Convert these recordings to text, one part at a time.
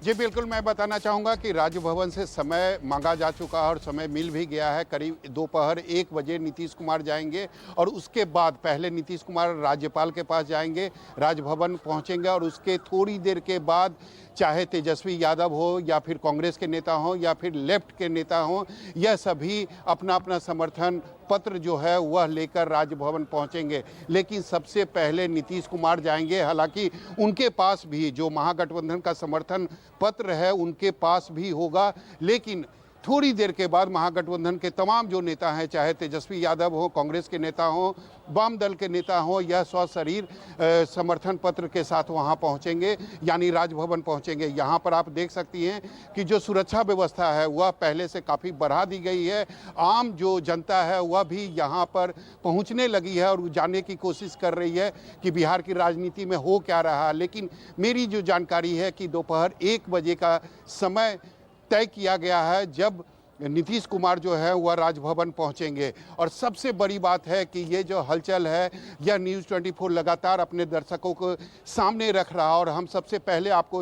जी बिल्कुल, मैं बताना चाहूँगा कि राजभवन से समय मांगा जा चुका है और समय मिल भी गया है। करीब दोपहर 1 बजे नीतीश कुमार जाएंगे और उसके बाद पहले नीतीश कुमार राज्यपाल के पास जाएंगे, राजभवन पहुंचेंगे और उसके थोड़ी देर के बाद चाहे तेजस्वी यादव हो या फिर कांग्रेस के नेता हों या फिर लेफ्ट के नेता हों, यह सभी अपना अपना समर्थन पत्र जो है वह लेकर राजभवन पहुंचेंगे। लेकिन सबसे पहले नीतीश कुमार जाएंगे। हालांकि उनके पास भी जो महागठबंधन का समर्थन पत्र है उनके पास भी होगा, लेकिन थोड़ी देर के बाद महागठबंधन के तमाम जो नेता हैं, चाहे तेजस्वी यादव हो, कांग्रेस के नेता हों, वाम दल के नेता हों, यह सशरीर समर्थन पत्र के साथ वहां पहुंचेंगे, यानी राजभवन पहुंचेंगे। यहां पर आप देख सकती हैं कि जो सुरक्षा व्यवस्था है वह पहले से काफ़ी बढ़ा दी गई है। आम जो जनता है वह भी यहां पर पहुंचने लगी है और जानने की कोशिश कर रही है कि बिहार की राजनीति में हो क्या रहा। लेकिन मेरी जो जानकारी है कि दोपहर 1 बजे का समय तय किया गया है जब नीतीश कुमार जो है वह राजभवन पहुंचेंगे। और सबसे बड़ी बात है कि ये जो हलचल है यह न्यूज़ 24 लगातार अपने दर्शकों को सामने रख रहा। और हम सबसे पहले आपको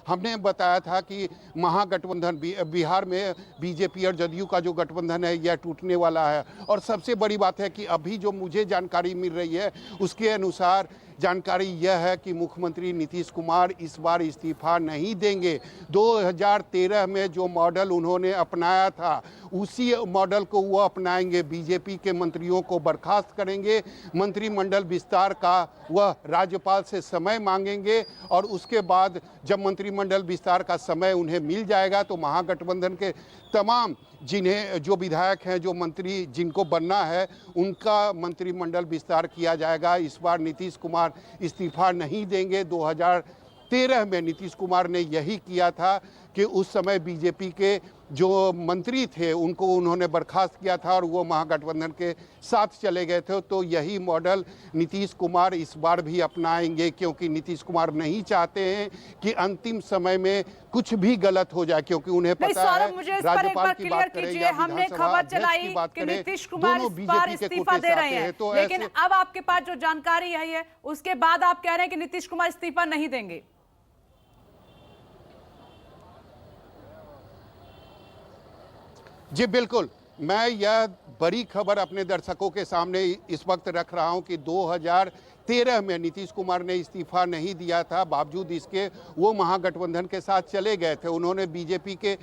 हमने बताया था कि महागठबंधन बिहार में बीजेपी और जदयू का जो गठबंधन है यह टूटने वाला है। और सबसे बड़ी बात है कि अभी जो मुझे जानकारी मिल रही है उसके अनुसार जानकारी यह है कि मुख्यमंत्री नीतीश कुमार इस बार इस्तीफा नहीं देंगे। 2013 में जो मॉडल उन्होंने अपनाया था उसी मॉडल को वो अपनाएंगे। बीजेपी के मंत्रियों को बर्खास्त करेंगे, मंत्रिमंडल विस्तार का वह राज्यपाल से समय मांगेंगे और उसके बाद जब मंत्रिमंडल विस्तार का समय उन्हें मिल जाएगा तो महागठबंधन के तमाम जिन्हें जो विधायक हैं, जो मंत्री जिनको बनना है, उनका मंत्रिमंडल विस्तार किया जाएगा। इस बार नीतीश कुमार इस्तीफा नहीं देंगे। 2013 में नीतीश कुमार ने यही किया था कि उस समय बीजेपी के जो मंत्री थे उनको उन्होंने बर्खास्त किया था और वो महागठबंधन के साथ चले गए थे। तो यही मॉडल नीतीश कुमार इस बार भी अपनाएंगे, क्योंकि नीतीश कुमार नहीं चाहते हैं कि अंतिम समय में कुछ भी गलत हो जाए, क्योंकि उन्हें पता है राज्यपाल की बात करें या विधानसभा अध्यक्ष की बात करें, दोनों बीजेपी के कोटे से आते हैं। तो लेकिन अब आपके पास जो जानकारी है उसके बाद आप कह रहे हैं कि नीतीश कुमार इस्तीफा नहीं देंगे। जी बिल्कुल, मैं यह बड़ी खबर अपने दर्शकों के सामने इस वक्त रख रहा हूं कि 2013 में नीतीश कुमार ने इस्तीफा नहीं दिया था, बावजूद इसके वो महागठबंधन के साथ चले गए थे। उन्होंने बीजेपी के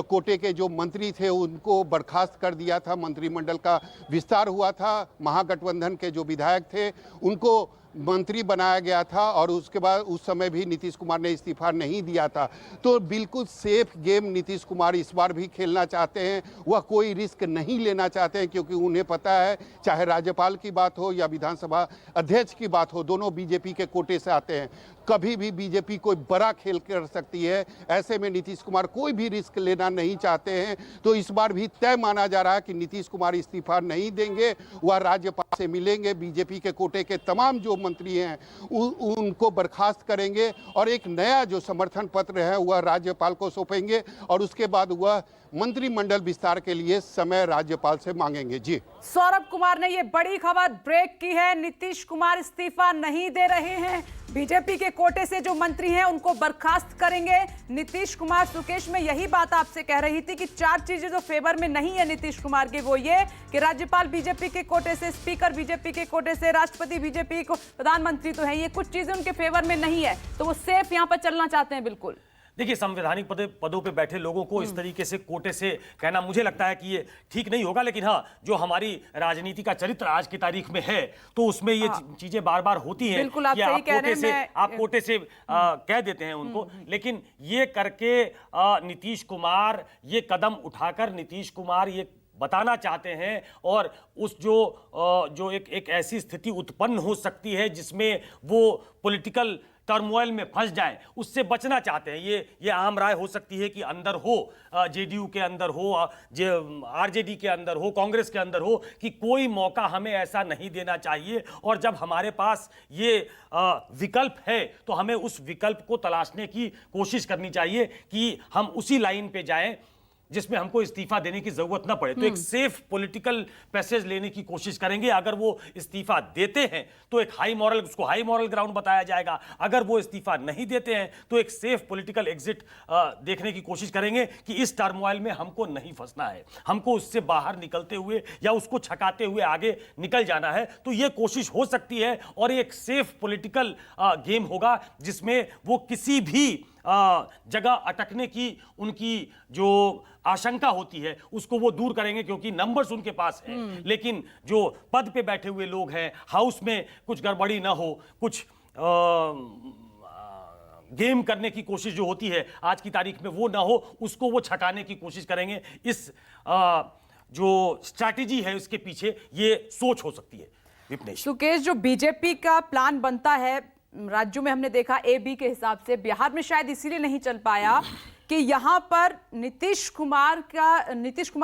कोटे के जो मंत्री थे उनको बर्खास्त कर दिया था, मंत्रिमंडल का विस्तार हुआ था, महागठबंधन के जो विधायक थे उनको मंत्री बनाया गया था और उसके बाद उस समय भी नीतीश कुमार ने इस्तीफा नहीं दिया था। तो बिल्कुल सेफ गेम नीतीश कुमार इस बार भी खेलना चाहते हैं। वह कोई रिस्क नहीं लेना चाहते हैं, क्योंकि उन्हें पता है चाहे राज्यपाल की बात हो या विधानसभा अध्यक्ष की बात हो, दोनों बीजेपी के कोटे से आते हैं। कभी भी बीजेपी कोई बड़ा खेल कर सकती है, ऐसे में नीतीश कुमार कोई भी रिस्क लेना नहीं चाहते हैं। तो इस बार भी तय माना जा रहा है कि नीतीश कुमार इस्तीफा नहीं देंगे, वह राज्यपाल से मिलेंगे, बीजेपी के कोटे के तमाम जो मंत्री हैं उनको बर्खास्त करेंगे और एक नया जो समर्थन पत्र है वह राज्यपाल को सौंपेंगे और उसके बाद वह मंत्रिमंडल विस्तार के लिए समय राज्यपाल से मांगेंगे। जी सौरभ कुमार ने ये बड़ी खबर ब्रेक की है, नीतीश कुमार इस्तीफा नहीं दे रहे हैं, बीजेपी के कोटे से जो मंत्री हैं उनको बर्खास्त करेंगे नीतीश कुमार। सुकेश में यही बात आपसे कह रही थी कि 4 चीजें जो फेवर में नहीं है नीतीश कुमार की, वो ये कि राज्यपाल बीजेपी के कोटे से, स्पीकर बीजेपी के कोटे से, राष्ट्रपति बीजेपी को, प्रधानमंत्री तो है, ये कुछ चीजें उनके फेवर में नहीं है, तो वो सेफ यहाँ पर चलना चाहते हैं। बिल्कुल देखिए, संवैधानिक पदों पे बैठे लोगों को इस तरीके से कोटे से कहना मुझे लगता है कि ये ठीक नहीं होगा। लेकिन हाँ, जो हमारी राजनीति का चरित्र आज की तारीख में है तो उसमें ये चीजें बार बार होती हैं कि आप कोटे से कह देते हैं उनको। लेकिन ये करके नीतीश कुमार ये कदम उठाकर नीतीश कुमार ये बताना चाहते हैं और उस जो एक ऐसी स्थिति उत्पन्न हो सकती है जिसमें वो पॉलिटिकल टर्मोइल में फंस जाए, उससे बचना चाहते हैं। ये आम राय हो सकती है कि अंदर हो, जेडीयू के अंदर हो, आरजेडी के अंदर हो, कांग्रेस के अंदर हो, कि कोई मौका हमें ऐसा नहीं देना चाहिए और जब हमारे पास ये विकल्प है तो हमें उस विकल्प को तलाशने की कोशिश करनी चाहिए कि हम उसी लाइन पे जाएं जिसमें हमको इस्तीफा देने की जरूरत ना पड़े, तो एक सेफ पॉलिटिकल पैसेज लेने की कोशिश करेंगे। अगर वो इस्तीफा देते हैं तो एक उसको हाई मॉरल ग्राउंड बताया जाएगा। अगर वो इस्तीफा नहीं देते हैं तो एक सेफ पॉलिटिकल एग्जिट देखने की कोशिश करेंगे कि इस टर्मोइल में हमको नहीं फंसना है, हमको उससे बाहर निकलते हुए या उसको छकाते हुए आगे निकल जाना है। तो ये कोशिश हो सकती है और एक सेफ पॉलिटिकल गेम होगा जिसमें वो किसी भी जगह अटकने की उनकी जो आशंका होती है उसको वो दूर करेंगे, क्योंकि नंबर्स उनके पास हैं। लेकिन जो पद पे बैठे हुए लोग हैं, हाउस में कुछ गड़बड़ी ना हो, कुछ गेम करने की कोशिश जो होती है आज की तारीख में वो ना हो, उसको वो छकाने की कोशिश करेंगे। इस जो स्ट्रैटेजी है उसके पीछे ये सोच हो सकती है। विपनेश, सुकेश, जो बीजेपी का प्लान बनता है राज्यों में हमने देखा ए बी के हिसाब से, बिहार में शायद इसीलिए नहीं चल पाया कि यहां पर नीतीश कुमार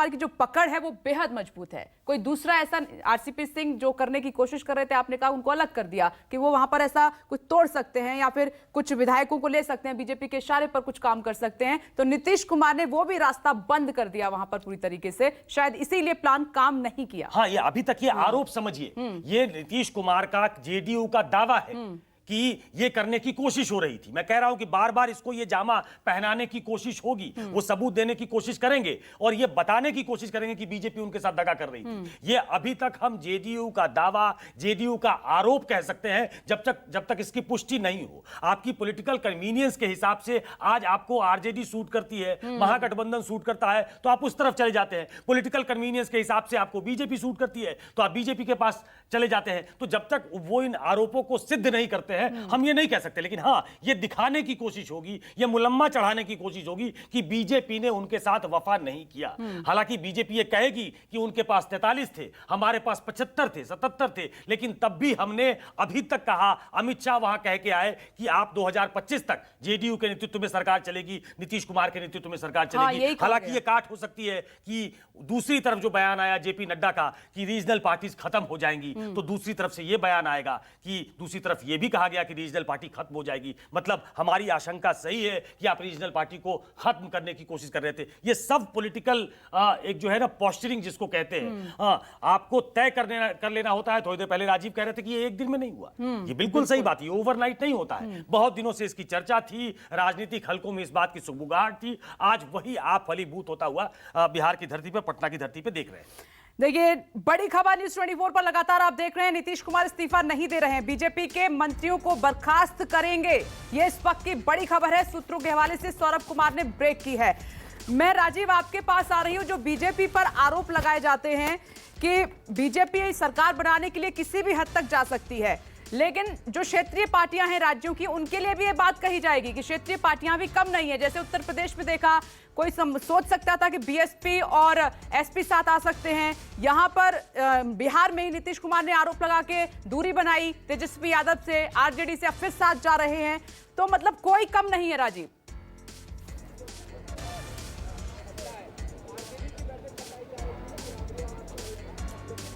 की जो पकड़ है वो बेहद मजबूत है। कोई दूसरा ऐसा, आरसीपी सिंह जो करने की कोशिश कर रहे थे, आपने कहा उनको अलग कर दिया कि वो वहां पर ऐसा कुछ तोड़ सकते हैं या फिर कुछ विधायकों को ले सकते हैं, बीजेपी के इशारे पर कुछ काम कर सकते हैं। तो नीतीश कुमार ने वो भी रास्ता बंद कर दिया वहां पर पूरी तरीके से, शायद इसीलिए प्लान काम नहीं किया। हाँ, ये अभी तक ये आरोप समझिए, ये नीतीश कुमार का जेडीयू का दावा है कि ये करने की कोशिश हो रही थी। मैं कह रहा हूं कि बार बार इसको ये जामा पहनाने की कोशिश होगी, वो सबूत देने की कोशिश करेंगे और ये बताने की कोशिश करेंगे कि बीजेपी उनके साथ दगा कर रही थी। ये अभी तक हम जेडीयू का दावा, जेडीयू का आरोप कह सकते हैं जब तक इसकी पुष्टि नहीं हो। आपकी पॉलिटिकल कन्वीनियंस के हिसाब से आज आपको आरजेडी सूट करती है, महागठबंधन सूट करता है तो आप उस तरफ चले जाते हैं। पॉलिटिकल कन्वीनियंस के हिसाब से आपको बीजेपी सूट करती है तो आप बीजेपी के पास चले जाते हैं। तो जब तक वो इन आरोपों को सिद्ध नहीं करते हम ये नहीं कह सकते, लेकिन हाँ, ये दिखाने की कोशिश होगी, ये मुलम्मा चढ़ाने की कोशिश होगी कि बीजेपी ने उनके साथ वफा नहीं किया। हालांकि बीजेपी ये कहेगी कि उनके पास 43 थे, हमारे पास 75 थे, 77 थे, लेकिन तब भी हमने अभी तक कहा, अमित शाह वहां कह के आए कि आप 2025 तक जेडीयू के नेतृत्व में सरकार चलेगी, नीतीश कुमार के नेतृत्व में सरकार चलेगी। हालांकि ये काट हो सकती है कि दूसरी तरफ जो बयान आया जेपी नड्डा का कि रीजनल पार्टीज खत्म हो जाएंगी, तो दूसरी तरफ से ये बयान आएगा कि दूसरी तरफ ये भी कहा गया कि रीजनल पार्टी खत्म हो जाएगी। मतलब हमारी आशंका सही है कि आप रीजनल पार्टी को खत्म करने की कोशिश कर रहे थे। ये सब पॉलिटिकल एक जो है ना पोस्चरिंग जिसको कहते हैं, आपको तय कर लेना होता है। थोड़ी देर पहले राजीव कह रहे थे कि ये एक दिन में नहीं हुआ, ये बिल्कुल सही बात है, ओवरनाइट नहीं होता है। बहुत दिनों से इसकी चर्चा थी, राजनीतिक हलकों में इस बात की सुगबुगाहट थी, आज वही आप फलीभूत होता हुआ बिहार की धरती पर, पटना की धरती पर देख रहे हैं। देखिए, बड़ी खबर न्यूज़ 24 पर लगातार आप देख रहे हैं, नीतीश कुमार इस्तीफा नहीं दे रहे हैं, बीजेपी के मंत्रियों को बर्खास्त करेंगे। ये इस वक्त की बड़ी खबर है, सूत्रों के हवाले से सौरभ कुमार ने ब्रेक की है। मैं राजीव आपके पास आ रही हूं। जो बीजेपी पर आरोप लगाए जाते हैं कि बीजेपी सरकार बनाने के लिए किसी भी हद तक जा सकती है, लेकिन जो क्षेत्रीय पार्टियां हैं राज्यों की, उनके लिए भी ये बात कही जाएगी कि क्षेत्रीय पार्टियां भी कम नहीं है। जैसे उत्तर प्रदेश में देखा, कोई सोच सकता था कि बीएसपी और एसपी साथ आ सकते हैं। यहां पर बिहार में ही नीतीश कुमार ने आरोप लगा के दूरी बनाई तेजस्वी यादव से, आरजेडी से अब फिर साथ जा रहे हैं। तो मतलब कोई कम नहीं है राजीव।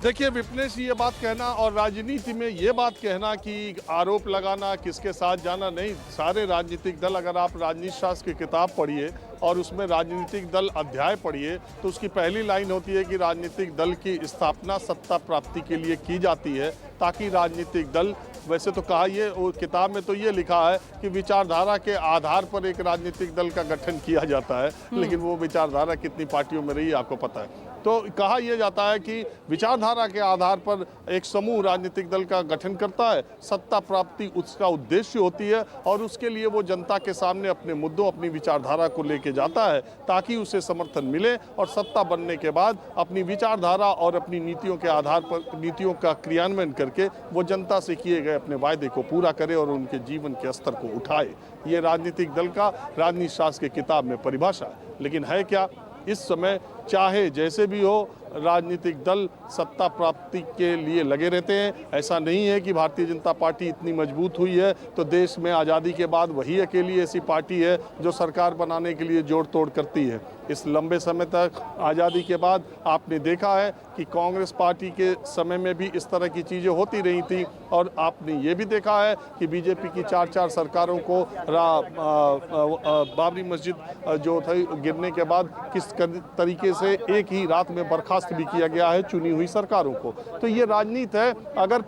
देखिए विपनेश, ये बात कहना और राजनीति में ये बात कहना कि आरोप लगाना, किसके साथ जाना, नहीं। सारे राजनीतिक दल, अगर आप राजनीति शास्त्र की किताब पढ़िए और उसमें राजनीतिक दल अध्याय पढ़िए तो उसकी पहली लाइन होती है कि राजनीतिक दल की स्थापना सत्ता प्राप्ति के लिए की जाती है, ताकि राजनीतिक दल, वैसे तो कहा ये किताब में तो ये लिखा है कि विचारधारा के आधार पर एक राजनीतिक दल का गठन किया जाता है, लेकिन वो विचारधारा कितनी पार्टियों में रही है आपको पता है। तो कहा यह जाता है कि विचारधारा के आधार पर एक समूह राजनीतिक दल का गठन करता है, सत्ता प्राप्ति उसका उद्देश्य होती है और उसके लिए वो जनता के सामने अपने मुद्दों, अपनी विचारधारा को लेके जाता है ताकि उसे समर्थन मिले और सत्ता बनने के बाद अपनी विचारधारा और अपनी नीतियों के आधार पर, नीतियों का क्रियान्वयन करके वो जनता से किए गए अपने वायदे को पूरा करे और उनके जीवन के स्तर को उठाए। ये राजनीतिक दल का राजनीति शास्त्र की किताब में परिभाषा है। लेकिन है क्या, इस समय चाहे जैसे भी हो राजनीतिक दल सत्ता प्राप्ति के लिए लगे रहते हैं। ऐसा नहीं है कि भारतीय जनता पार्टी इतनी मजबूत हुई है तो देश में आज़ादी के बाद वही अकेली ऐसी पार्टी है जो सरकार बनाने के लिए जोड़ तोड़ करती है। इस लंबे समय तक आज़ादी के बाद आपने देखा है कि कांग्रेस पार्टी के समय में भी इस तरह की चीज़ें होती रही थी, और आपने ये भी देखा है कि बीजेपी की 4 सरकारों को बाबरी मस्जिद जो थी गिरने के बाद किस तरीके से एक ही रात में बर्खास्त भी किया गया है चुनी हुई सरकारों को। तो ये राजनीति है। अगर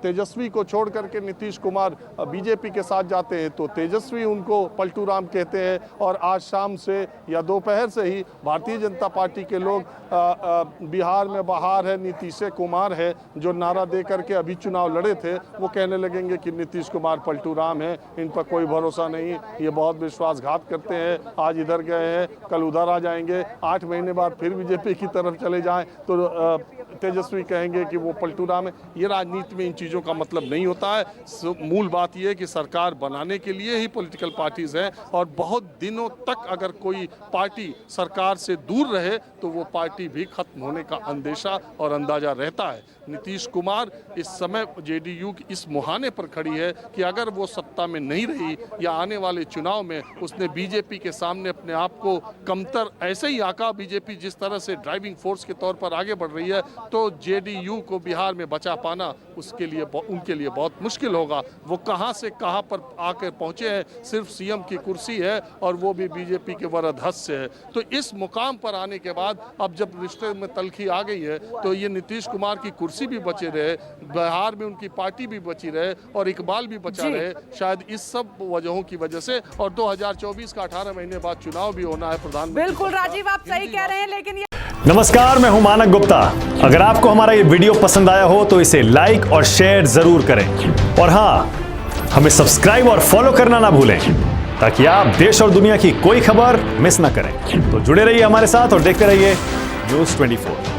तेजस्वी को छोड़ करके नीतीश कुमार बीजेपी के साथ जाते हैं तो तेजस्वी उनको पलटू राम कहते हैं, और आज शाम से या दोपहर से ही भारतीय जनता पार्टी के लोग बिहार में बहार है, नीतीश कुमार है, जो नारा दे करके अभी चुनाव लड़े थे, वो कहने लगेंगे कि नीतीश कुमार पलटू राम है, इन पर कोई भरोसा नहीं, ये बहुत विश्वासघात करते हैं, आज इधर गए हैं कल उधर आ जाएंगे, 8 महीने बाद फिर बीजेपी की तरफ चले जाएं तो तेजस्वी कहेंगे कि वो पलटू राम है। ये राजनीति में इन चीज़ों का मतलब नहीं होता है। मूल बात यह है कि सरकार बनाने के लिए ही पॉलिटिकल पार्टीज हैं, और बहुत दिनों तक अगर कोई पार्टी सरकार से दूर रहे तो वो पार्टी भी खत्म होने का अंदेशा और अंदाजा रहता है। नीतीश कुमार इस समय जेडीयू की इस मुहाने पर खड़ी है कि अगर वो सत्ता में नहीं रही या आने वाले चुनाव में उसने बीजेपी के सामने अपने आप को कमतर ऐसे ही आका, बीजेपी जिस तरह से ड्राइविंग फोर्स के तौर पर आगे बढ़ रही है, तो जेडीयू को बिहार में बचा पाना उनके लिए बहुत मुश्किल होगा। वो कहां से कहां पर आकर पहुंचे हैं, सिर्फ सीएम की कुर्सी है और वो भी बीजेपी के वरदहस्त से है। तो इस मुकाम पर आने के बाद अब जब रिश्ते में तलखी आ गई है तो ये नीतीश कुमार की कुर्सी भी बचे रहे, बिहार में उनकी पार्टी भी बची रहे और इकबाल भी बचा रहे, शायद इस सब वजहों की वजह से। और 2024 का 18 महीने बाद चुनाव भी होना है प्रधानमंत्री। बिल्कुल राजीव, आप सही कह रहे हैं, लेकिन नमस्कार, मैं हूं मानक गुप्ता। अगर आपको हमारा ये वीडियो पसंद आया हो तो इसे लाइक और शेयर जरूर करें, और हां, हमें सब्सक्राइब और फॉलो करना ना भूलें ताकि आप देश और दुनिया की कोई खबर मिस ना करें। तो जुड़े रहिए हमारे साथ और देखते रहिए News 24।